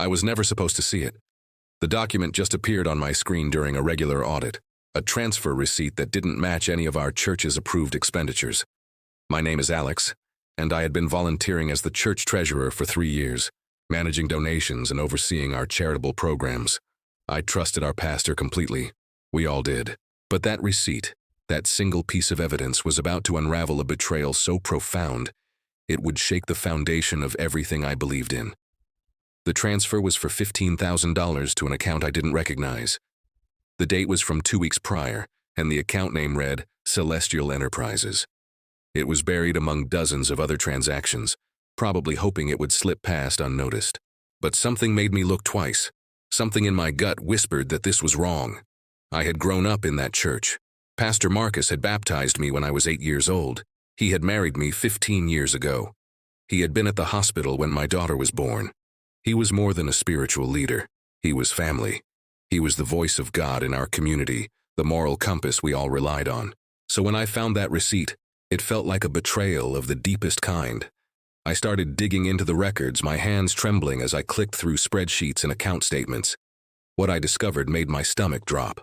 I was never supposed to see it. The document just appeared on my screen during a regular audit, a transfer receipt that didn't match any of our church's approved expenditures. My name is Alex, and I had been volunteering as the church treasurer for 3 years, managing donations and overseeing our charitable programs. I trusted our pastor completely. We all did. But that receipt, that single piece of evidence, was about to unravel a betrayal so profound, it would shake the foundation of everything I believed in. The transfer was for $15,000 to an account I didn't recognize. The date was from 2 weeks prior, and the account name read Celestial Enterprises. It was buried among dozens of other transactions, probably hoping it would slip past unnoticed. But something made me look twice. Something in my gut whispered that this was wrong. I had grown up in that church. Pastor Marcus had baptized me when I was 8 years old. He had married me 15 years ago. He had been at the hospital when my daughter was born. He was more than a spiritual leader. He was family. He was the voice of God in our community, the moral compass we all relied on. So when I found that receipt, it felt like a betrayal of the deepest kind. I started digging into the records, my hands trembling as I clicked through spreadsheets and account statements. What I discovered made my stomach drop.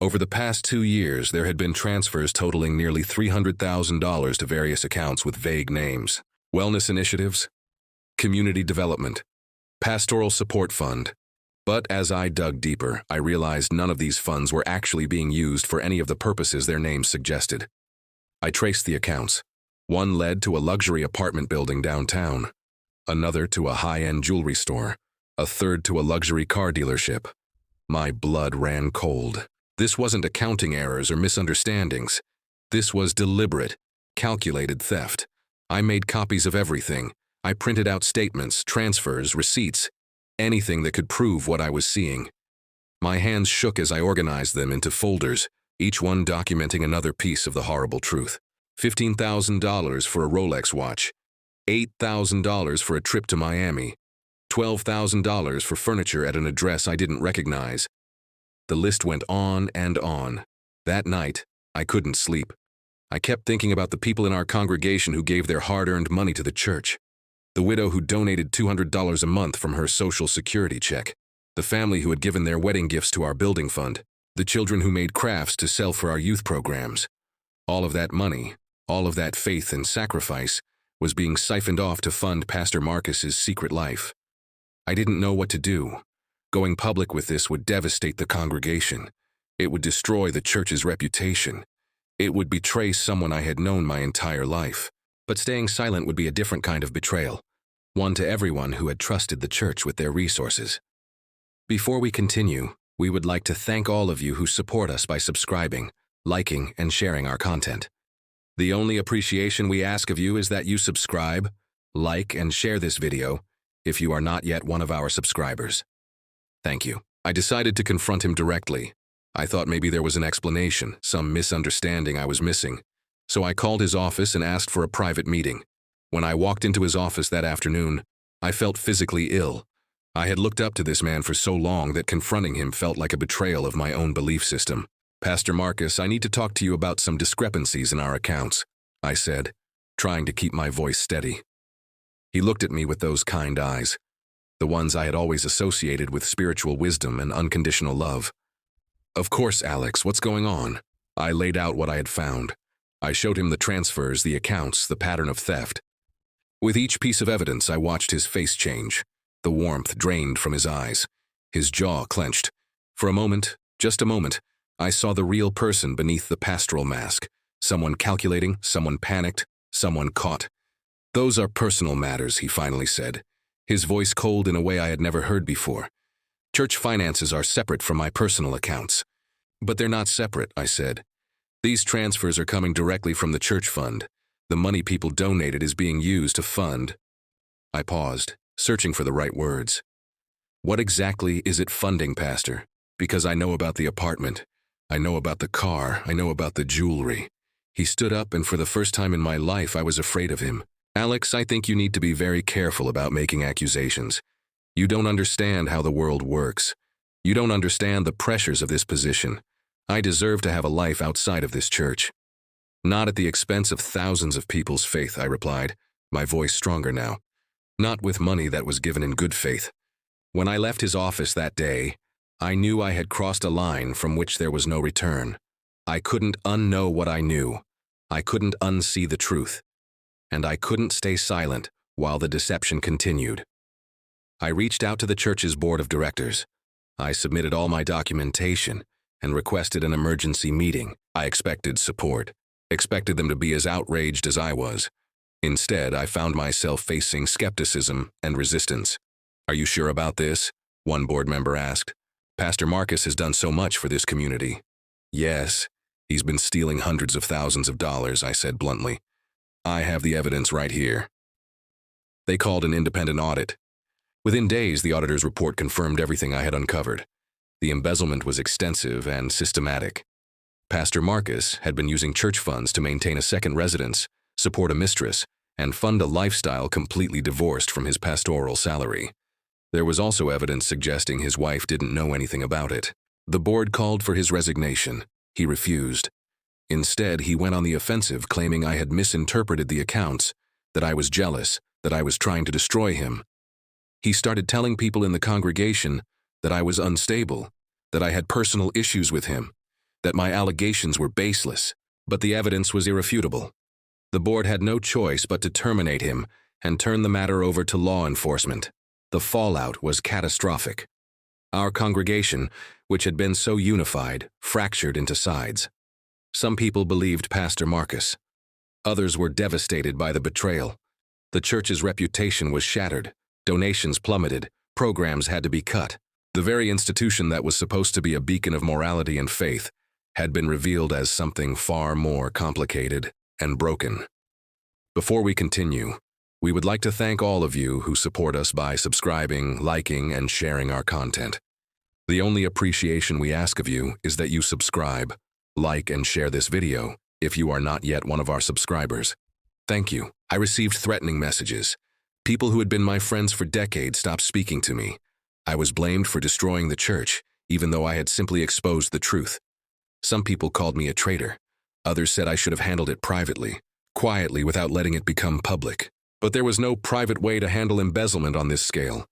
Over the past 2 years, there had been transfers totaling nearly $300,000 to various accounts with vague names: wellness initiatives, community development, pastoral support fund. But as I dug deeper, I realized none of these funds were actually being used for any of the purposes their names suggested. I traced the accounts. One led to a luxury apartment building downtown, another to a high-end jewelry store, a third to a luxury car dealership. My blood ran cold. This wasn't accounting errors or misunderstandings. This was deliberate, calculated theft. I made copies of everything. I printed out statements, transfers, receipts, anything that could prove what I was seeing. My hands shook as I organized them into folders, each one documenting another piece of the horrible truth. $15,000 for a Rolex watch, $8,000 for a trip to Miami, $12,000 for furniture at an address I didn't recognize. The list went on and on. That night, I couldn't sleep. I kept thinking about the people in our congregation who gave their hard-earned money to the church. The widow who donated $200 a month from her Social Security check. The family who had given their wedding gifts to our building fund. The children who made crafts to sell for our youth programs. All of that money, all of that faith and sacrifice, was being siphoned off to fund Pastor Marcus's secret life. I didn't know what to do. Going public with this would devastate the congregation. It would destroy the church's reputation. It would betray someone I had known my entire life. But staying silent would be a different kind of betrayal, one to everyone who had trusted the church with their resources. Before we continue, we would like to thank all of you who support us by subscribing, liking, and sharing our content. The only appreciation we ask of you is that you subscribe, like, and share this video if you are not yet one of our subscribers. Thank you. I decided to confront him directly. I thought maybe there was an explanation, some misunderstanding I was missing. So I called his office and asked for a private meeting. When I walked into his office that afternoon, I felt physically ill. I had looked up to this man for so long that confronting him felt like a betrayal of my own belief system. "Pastor Marcus, I need to talk to you about some discrepancies in our accounts," I said, trying to keep my voice steady. He looked at me with those kind eyes, the ones I had always associated with spiritual wisdom and unconditional love. "Of course, Alex, what's going on?" I laid out what I had found. I showed him the transfers, the accounts, the pattern of theft. With each piece of evidence, I watched his face change. The warmth drained from his eyes. His jaw clenched. For a moment, just a moment, I saw the real person beneath the pastoral mask. Someone calculating, someone panicked, someone caught. "Those are personal matters," he finally said, his voice cold in a way I had never heard before. "Church finances are separate from my personal accounts." "But they're not separate," I said. "These transfers are coming directly from the church fund. The money people donated is being used to fund." I paused, searching for the right words. "What exactly is it funding, Pastor? Because I know about the apartment. I know about the car. I know about the jewelry." He stood up, and for the first time in my life, I was afraid of him. "Alex, I think you need to be very careful about making accusations. You don't understand how the world works. You don't understand the pressures of this position. I deserve to have a life outside of this church." "Not at the expense of thousands of people's faith," I replied, my voice stronger now. "Not with money that was given in good faith. When I left his office that day, I knew I had crossed a line from which there was no return. I couldn't unknow what I knew. I couldn't unsee the truth. And I couldn't stay silent while the deception continued. I reached out to the church's board of directors. I submitted all my documentation and requested an emergency meeting. I expected support, expected them to be as outraged as I was. Instead, I found myself facing skepticism and resistance. "Are you sure about this?" one board member asked. "Pastor Marcus has done so much for this community." "Yes, he's been stealing hundreds of thousands of dollars," I said bluntly. "I have the evidence right here." They called an independent audit. Within days, the auditor's report confirmed everything I had uncovered. The embezzlement was extensive and systematic. Pastor Marcus had been using church funds to maintain a second residence, support a mistress, and fund a lifestyle completely divorced from his pastoral salary. There was also evidence suggesting his wife didn't know anything about it. The board called for his resignation. He refused. Instead, he went on the offensive, claiming I had misinterpreted the accounts, that I was jealous, that I was trying to destroy him. He started telling people in the congregation that I was unstable, that I had personal issues with him, that my allegations were baseless, but the evidence was irrefutable. The board had no choice but to terminate him and turn the matter over to law enforcement. The fallout was catastrophic. Our congregation, which had been so unified, fractured into sides. Some people believed Pastor Marcus. Others were devastated by the betrayal. The church's reputation was shattered. Donations plummeted. Programs had to be cut. The very institution that was supposed to be a beacon of morality and faith had been revealed as something far more complicated and broken. Before we continue, we would like to thank all of you who support us by subscribing, liking, and sharing our content. The only appreciation we ask of you is that you subscribe, like, and share this video if you are not yet one of our subscribers. Thank you. I received threatening messages. People who had been my friends for decades stopped speaking to me. I was blamed for destroying the church, even though I had simply exposed the truth. Some people called me a traitor. Others said I should have handled it privately, quietly, without letting it become public. But there was no private way to handle embezzlement on this scale.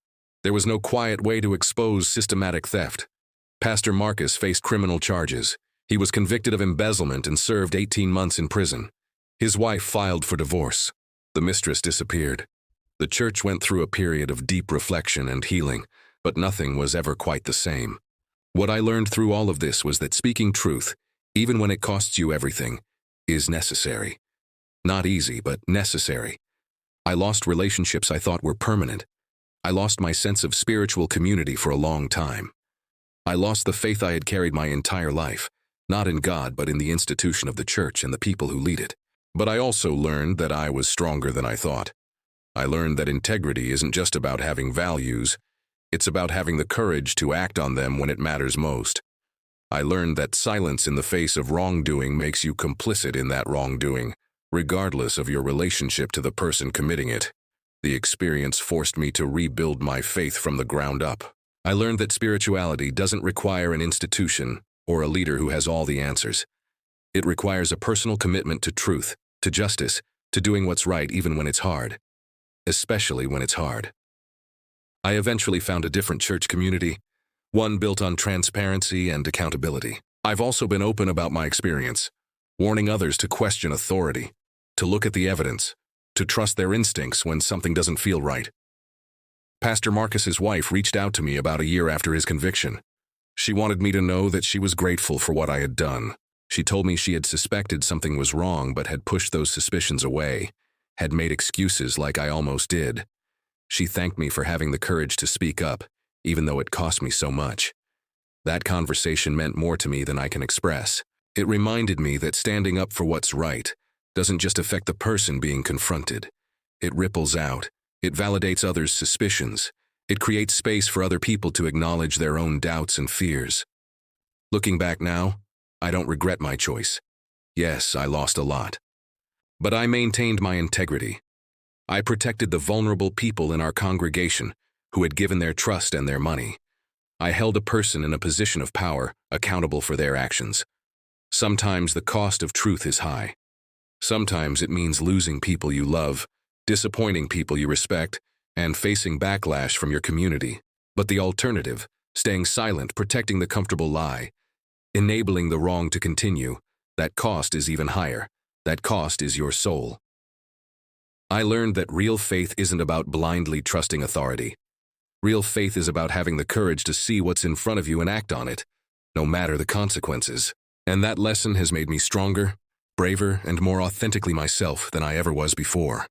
There was no quiet way to expose systematic theft. Pastor Marcus faced criminal charges. He was convicted of embezzlement and served 18 months in prison. His wife filed for divorce. The mistress disappeared. The church went through a period of deep reflection and healing, but nothing was ever quite the same. What I learned through all of this was that speaking truth, even when it costs you everything, is necessary. Not easy, but necessary. I lost relationships I thought were permanent. I lost my sense of spiritual community for a long time. I lost the faith I had carried my entire life, not in God, but in the institution of the church and the people who lead it. But I also learned that I was stronger than I thought. I learned that integrity isn't just about having values, it's about having the courage to act on them when it matters most. I learned that silence in the face of wrongdoing makes you complicit in that wrongdoing, regardless of your relationship to the person committing it. The experience forced me to rebuild my faith from the ground up. I learned that spirituality doesn't require an institution or a leader who has all the answers. It requires a personal commitment to truth, to justice, to doing what's right even when it's hard. Especially when it's hard. I eventually found a different church community, one built on transparency and accountability. I've also been open about my experience, warning others to question authority, to look at the evidence, to trust their instincts when something doesn't feel right. Pastor Marcus's wife reached out to me about a year after his conviction. She wanted me to know that she was grateful for what I had done. She told me she had suspected something was wrong but had pushed those suspicions away, had made excuses like I almost did. She thanked me for having the courage to speak up, even though it cost me so much. That conversation meant more to me than I can express. It reminded me that standing up for what's right doesn't just affect the person being confronted. It ripples out. It validates others' suspicions. It creates space for other people to acknowledge their own doubts and fears. Looking back now, I don't regret my choice. Yes, I lost a lot. But I maintained my integrity. I protected the vulnerable people in our congregation who had given their trust and their money. I held a person in a position of power accountable for their actions. Sometimes the cost of truth is high. Sometimes it means losing people you love, disappointing people you respect, and facing backlash from your community. But the alternative, staying silent, protecting the comfortable lie, enabling the wrong to continue, that cost is even higher. That cost is your soul. I learned that real faith isn't about blindly trusting authority. Real faith is about having the courage to see what's in front of you and act on it, no matter the consequences. And that lesson has made me stronger, braver, and more authentically myself than I ever was before.